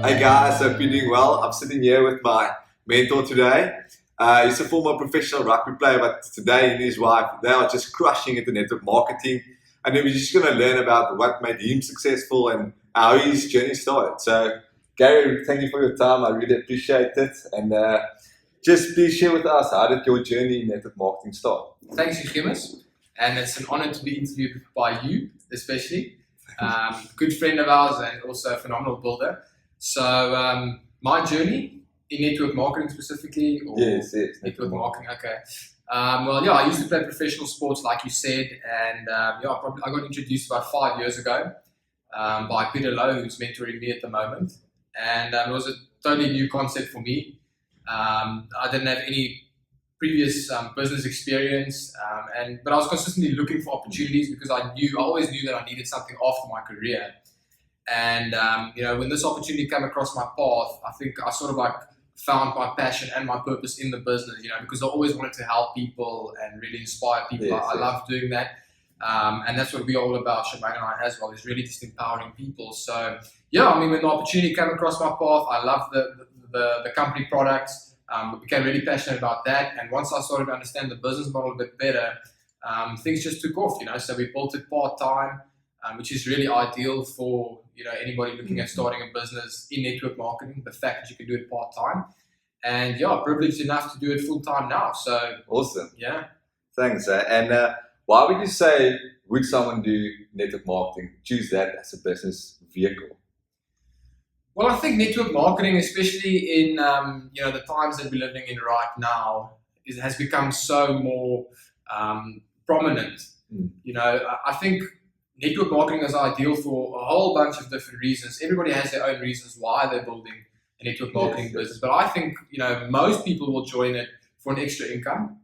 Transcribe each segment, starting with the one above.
Hey guys, hope you're doing well. I'm sitting here with my mentor today. He's a former professional rugby player, but today he and his wife, they are just crushing it in network marketing. And then we're just going to learn about what made him successful and how his journey started. So, Gary, thank you for your time. I really appreciate it. And just please share with us, how did your journey in network marketing start? Thanks, Eugenius. And it's an honor to be interviewed by you, especially. Good friend of ours and also a phenomenal builder. So my journey in network marketing specifically, or Yes, network marketing. Okay. I used to play professional sports, like you said, and I got introduced about 5 years ago by Peter Lowe, who's mentoring me at the moment, and it was a totally new concept for me. I didn't have any previous business experience, but I was consistently looking for opportunities because I always knew that I needed something after my career. And when this opportunity came across my path, I think I sort of found my passion and my purpose in the business. Because I always wanted to help people and really inspire people. Yes, I love doing that, and that's what we're all about, Shemaine and I as well. Is really just empowering people. So when the opportunity came across my path, I loved the company products. Became really passionate about that, and once I started to understand the business model a bit better, things just took off. So we built it part-time, which is really ideal for anybody looking at starting a business in network marketing. The fact that you can do it part-time, and privileged enough to do it full-time now. So awesome. Yeah. Thanks. And why would you say would someone do network marketing? Choose that as a business vehicle. Well, I think network marketing, especially in the times that we're living in right now, has become so more prominent. I think network marketing is ideal for a whole bunch of different reasons. Everybody has their own reasons why they're building a network marketing business, but I think most people will join it for an extra income.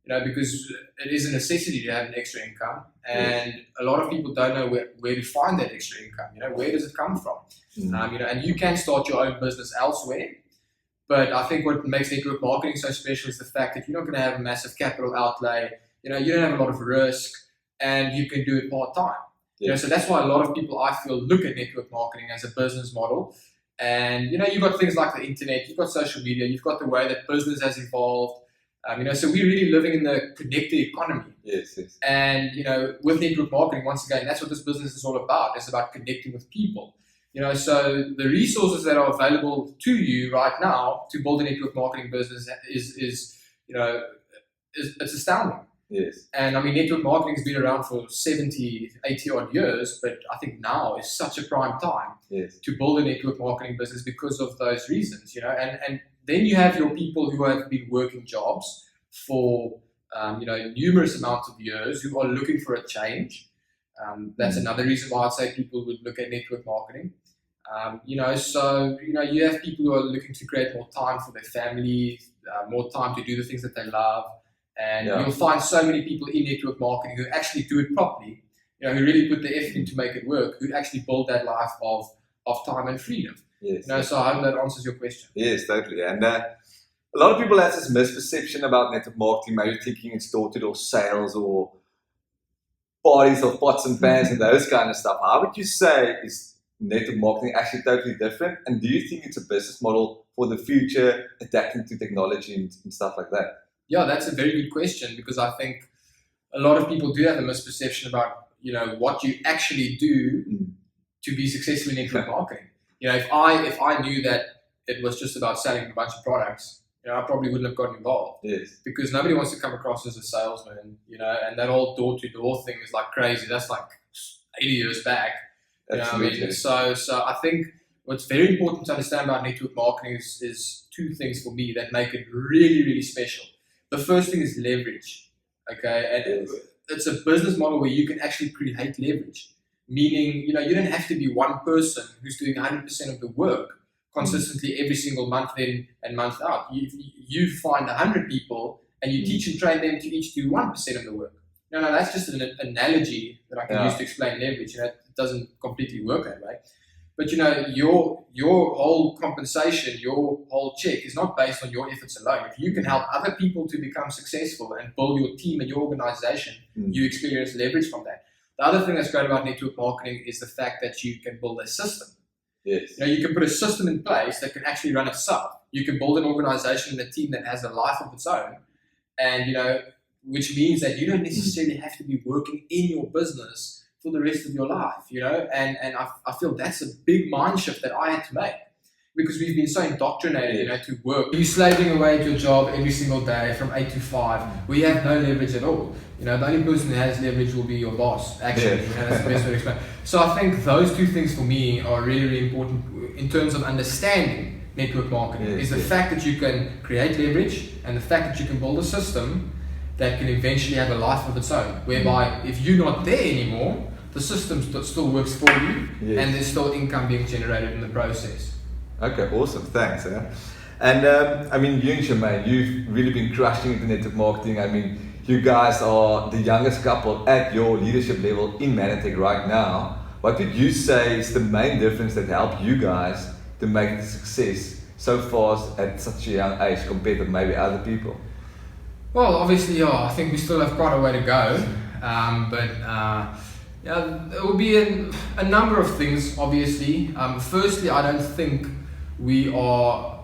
Because it is a necessity to have an extra income, and a lot of people don't know where to find that extra income. Where does it come from? And you can start your own business elsewhere, but I think what makes network marketing so special is the fact that you're not going to have a massive capital outlay. You don't have a lot of risk, and you can do it part time. So that's why a lot of people, I feel, look at network marketing as a business model. And you've got things like the internet, you've got social media, you've got the way that business has evolved. So we're really living in the connected economy. Yes. And, with network marketing, once again, that's what this business is all about. It's about connecting with people. So the resources that are available to you right now to build a network marketing business is it's astounding. Yes. And network marketing has been around for 70, 80 odd years, but I think now is such a prime time to build a network marketing business because of those reasons, and then you have your people who have been working jobs for numerous amounts of years who are looking for a change. That's another reason why I'd say people would look at network marketing. You have people who are looking to create more time for their family, more time to do the things that they love. And you'll find so many people in network marketing who actually do it properly, who really put the effort in to make it work, who actually build that life of time and freedom. Yes. So I hope that answers your question. Yes, totally. And a lot of people have this misperception about network marketing, maybe thinking it's door-to-door sales or parties of pots and pans and those kind of stuff. How would you say is network marketing actually totally different? And do you think it's a business model for the future, adapting to technology and stuff like that? Yeah, that's a very good question, because I think a lot of people do have a misperception about what you actually do to be successful in network marketing. If I knew that it was just about selling a bunch of products, I probably wouldn't have gotten involved. Yes. Because nobody wants to come across as a salesman, and that whole door-to-door thing is like crazy. That's like 80 years back. Absolutely. So I think what's very important to understand about network marketing is two things for me that make it really, really special. The first thing is leverage. Okay, and it's a business model where you can actually create leverage. Meaning, you don't have to be one person who's doing 100% of the work consistently every single month in and month out. You find 100 people and you teach and train them to each do 1% of the work. No, that's just an analogy that I can use to explain leverage. It doesn't completely work that way. But your whole compensation, your whole check is not based on your efforts alone. If you can help other people to become successful and build your team and your organization, you experience leverage from that. The other thing that's great about network marketing is the fact that you can build a system. Yes. You know, you can put a system in place that can actually run itself. You can build an organization and a team that has a life of its own, and which means that you don't necessarily have to be working in your business for the rest of your life. And I feel that's a big mind shift that I had to make, because we've been so indoctrinated, to work. You're slaving away at your job every single day from 8 to 5. We have no leverage at all. The only person who has leverage will be your boss, actually. That's the best way to explain. So I think those two things for me are really, really important in terms of understanding network marketing. Is the fact that you can create leverage, and the fact that you can build a system that can eventually have a life of its own, whereby if you're not there anymore, the system still works for you, and there's still income being generated in the process. Okay, awesome, thanks. And I mean, you and Shemaine, you've really been crushing into network marketing. I mean, you guys are the youngest couple at your leadership level in Manatech right now. What would you say is the main difference that helped you guys to make it a success so fast at such a young age compared to maybe other people? Well, obviously, I think we still have quite a way to go, but it will be a number of things, obviously. Firstly, I don't think we are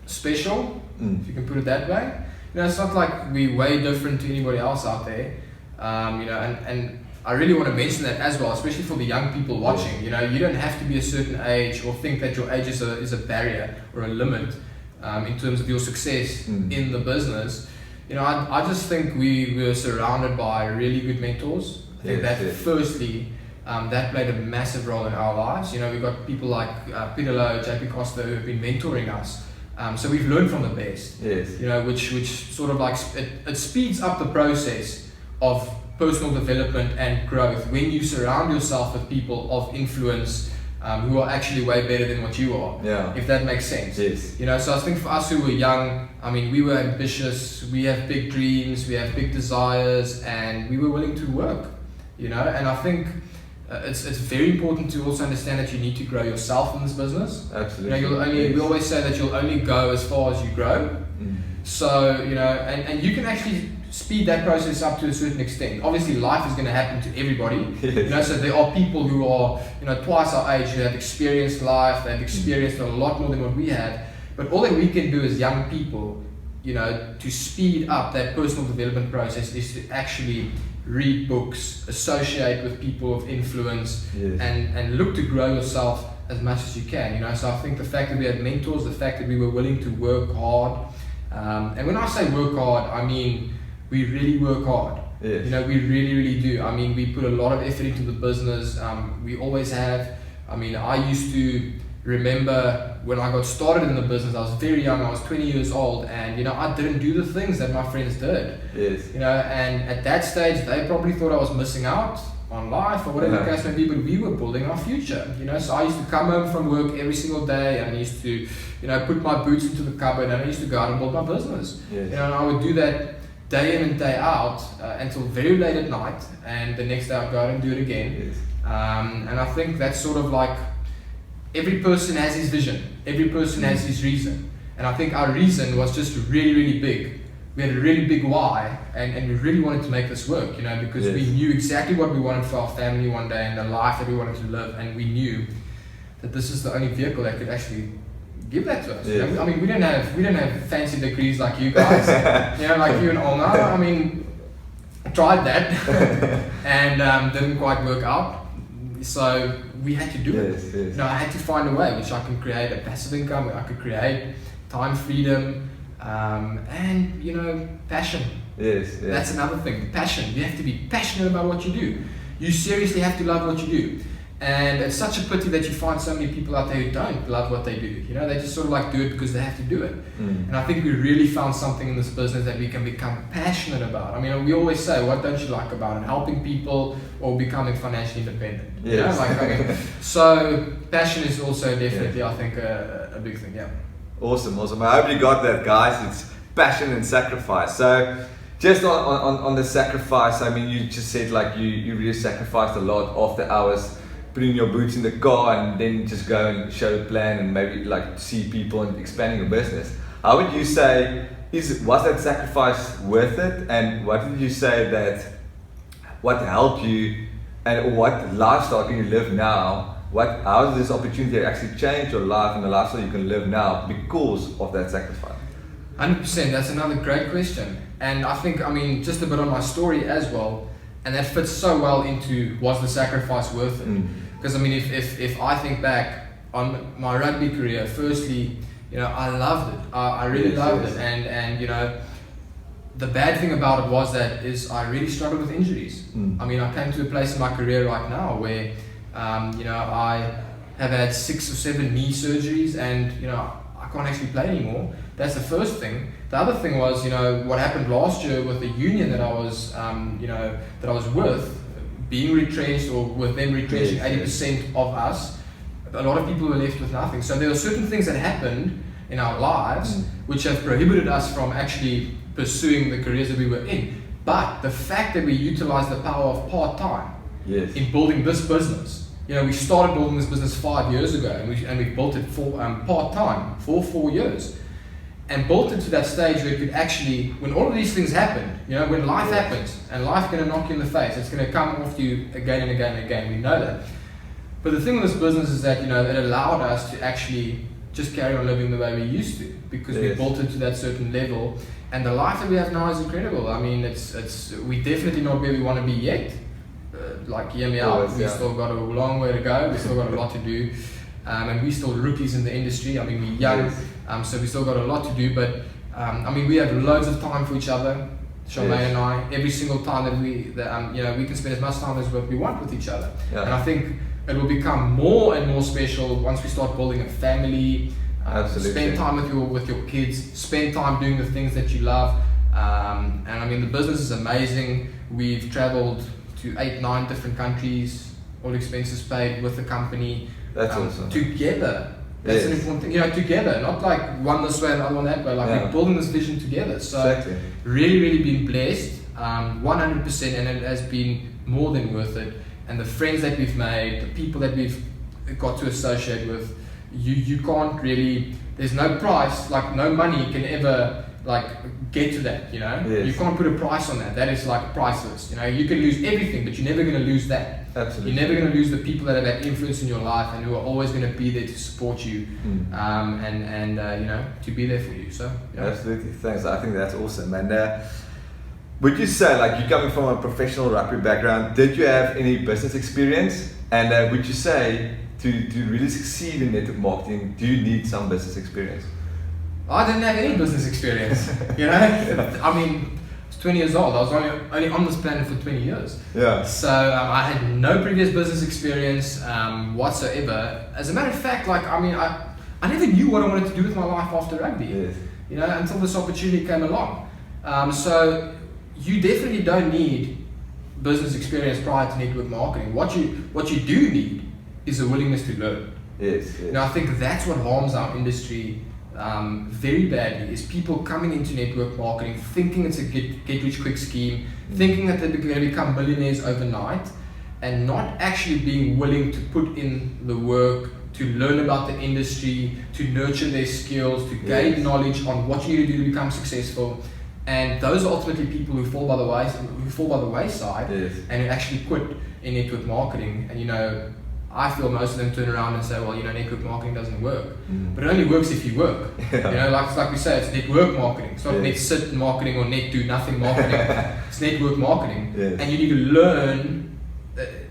special, if you can put it that way. It's not like we're way different to anybody else out there, and I really want to mention that as well, especially for the young people watching. You don't have to be a certain age or think that your age is a barrier or a limit in terms of your success in the business. I just think we were surrounded by really good mentors. I think that firstly, that played a massive role in our lives. We've got people like Peter Lowe, JP Costa, who have been mentoring us. So we've learned from the best. Which sort of like it speeds up the process of personal development and growth when you surround yourself with people of influence who are actually way better than what you are. If that makes sense. So I think for us who were young, I mean, we were ambitious. We have big dreams. We have big desires, and we were willing to work. And I think it's very important to also understand that you need to grow yourself in this business. Absolutely. We always say that you'll only go as far as you grow. So and you can actually speed that process up to a certain extent. Obviously, life is going to happen to everybody. So there are people who are twice our age who have experienced life. They've experienced a lot more than what we have. But all that we can do as young people, to speed up that personal development process, is to actually read books, associate with people of influence, and look to grow yourself as much as you can. So I think the fact that we had mentors, the fact that we were willing to work hard, and when I say work hard, I mean we really work hard. We really, really do. I mean, we put a lot of effort into the business. We always have. I mean, I used to remember when I got started in the business, I was very young, I was 20 years old, and I didn't do the things that my friends did. And at that stage, they probably thought I was missing out on life or whatever the case may be, but we were building our future. So I used to come home from work every single day, and I used to, put my boots into the cupboard, and I used to go out and build my business. And I would do that day in and day out until very late at night, and the next day I'd go out and do it again. And I think that's sort of like, every person has his vision, every person has his reason, and I think our reason was just really, really big. We had a really big why, and we really wanted to make this work, because we knew exactly what we wanted for our family one day and the life that we wanted to live, and we knew that this is the only vehicle that could actually give that to us. I mean, we don't have fancy degrees like you guys, like you and Olna. I mean, tried that and didn't quite work out. So we had to do it. I had to find a way which I can create a passive income, where I could create time freedom, and passion. That's another thing. Passion. You have to be passionate about what you do. You seriously have to love what you do. And it's such a pity that you find so many people out there who don't love what they do. They just sort of like do it because they have to do it. And I think we really found something in this business that we can become passionate about. I mean, we always say, what don't you like about it? Helping people or becoming financially independent. So passion is also definitely, I think, a big thing. Awesome. I hope you got that, guys. It's passion and sacrifice. So just on the sacrifice, I mean, you just said like you really sacrificed a lot of the hours, putting your boots in the car and then just go and show the plan and maybe like see people and expanding your business. How would you say, was that sacrifice worth it? And what did you say what helped you, and what lifestyle can you live now how does this opportunity actually change your life and the lifestyle you can live now because of that sacrifice? 100%. That's another great question. And I think, just a bit on my story as well, and that fits so well into, was the sacrifice worth it? Because if I think back on my rugby career, firstly, I loved it. I really loved it. And the bad thing about it was that I really struggled with injuries. I came to a place in my career right now where, I have had 6 or 7 knee surgeries, and I can't actually play anymore. That's the first thing. The other thing was, what happened last year with the union that I was, that I was with, being retrenched, or with them retrenching 80% of us. A lot of people were left with nothing. So there were certain things that happened in our lives which have prohibited us from actually pursuing the careers that we were in. But the fact that we utilized the power of part-time in building this business. We started building this business 5 years ago, and we built it for part-time for 4 years, and built it to that stage where it could actually, when all of these things happen, when life happens, and life's going to knock you in the face, it's going to come off you again and again and again. We know that. But the thing with this business is that it allowed us to actually just carry on living the way we used to, because we built it to that certain level, and the life that we have now is incredible. We definitely not where we want to be yet. Hear me out. We've still got a long way to go. We've still got a lot to do, and we're still rookies in the industry. We're young, so we still got a lot to do. But we have loads of time for each other, Charmaine and I. Every single time that we can spend as much time as what we want with each other. And I think it will become more and more special once we start building a family. Spend time with your kids. Spend time doing the things that you love. And the business is amazing. We've traveled to 8-9 different countries, all expenses paid with the company. That's awesome. Together. That's an important thing. Together, not like one this way and the other one that way. We're building this vision together. So really, really been blessed, 100%, and it has been more than worth it. And the friends that we've made, the people that we've got to associate with, you can't really. There's no price, no money can ever get to that. You can't put a price on that. That is priceless. You can lose everything, but you're never going to lose that. Absolutely. You're never going to lose the people that have had influence in your life and who are always going to be there to support you, and to be there for you. So absolutely, thanks. I think that's awesome. And would you say, you coming from a professional rugby background, did you have any business experience? And would you say to really succeed in network marketing, do you need some business experience? I didn't have any business experience. I was 20 years old. I was only on this planet for 20 years. So I had no previous business experience whatsoever. As a matter of fact, I never knew what I wanted to do with my life after rugby. Until this opportunity came along. So you definitely don't need business experience prior to network marketing. What you do need is a willingness to learn. I think that's what harms our industry very badly, is people coming into network marketing thinking it's a get rich quick scheme, thinking that they're going to become millionaires overnight, and not actually being willing to put in the work to learn about the industry, to nurture their skills, to gain knowledge on what you need to do to become successful. And those are ultimately people who fall by the wayside and who actually quit in network marketing. And I feel most of them turn around and say, well, network marketing doesn't work. But it only works if you work. Like we say, it's network marketing. It's not net sit marketing or net do nothing marketing. It's network marketing. And you need to learn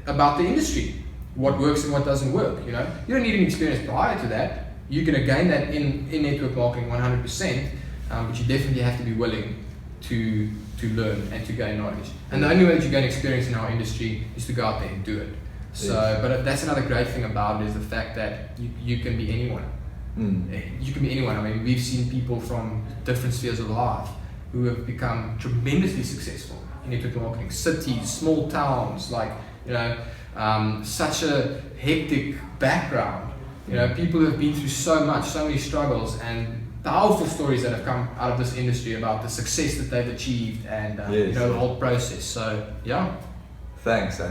about the industry, what works and what doesn't work. You don't need any experience prior to that. You're going to gain that in network marketing 100%, but you definitely have to be willing to learn and to gain knowledge. And the only way that you gain experience in our industry is to go out there and do it. So, but that's another great thing about it, is the fact that you can be anyone. You can be anyone. We've seen people from different spheres of life who have become tremendously successful in network marketing. Cities, small towns, such a hectic background. People who have been through so much, so many struggles, and powerful stories that have come out of this industry about the success that they've achieved, and the whole process. So thanks.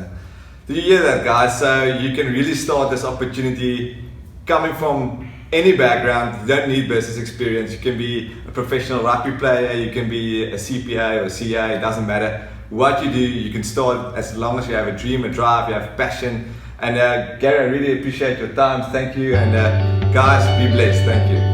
Do you hear that, guys? So you can really start this opportunity coming from any background. You don't need business experience. You can be a professional rugby player, you can be a CPA or CA, it doesn't matter. what you do, you can start as long as you have a dream, a drive, you have passion. And Gary, I really appreciate your time. Thank you. And guys, be blessed. Thank you.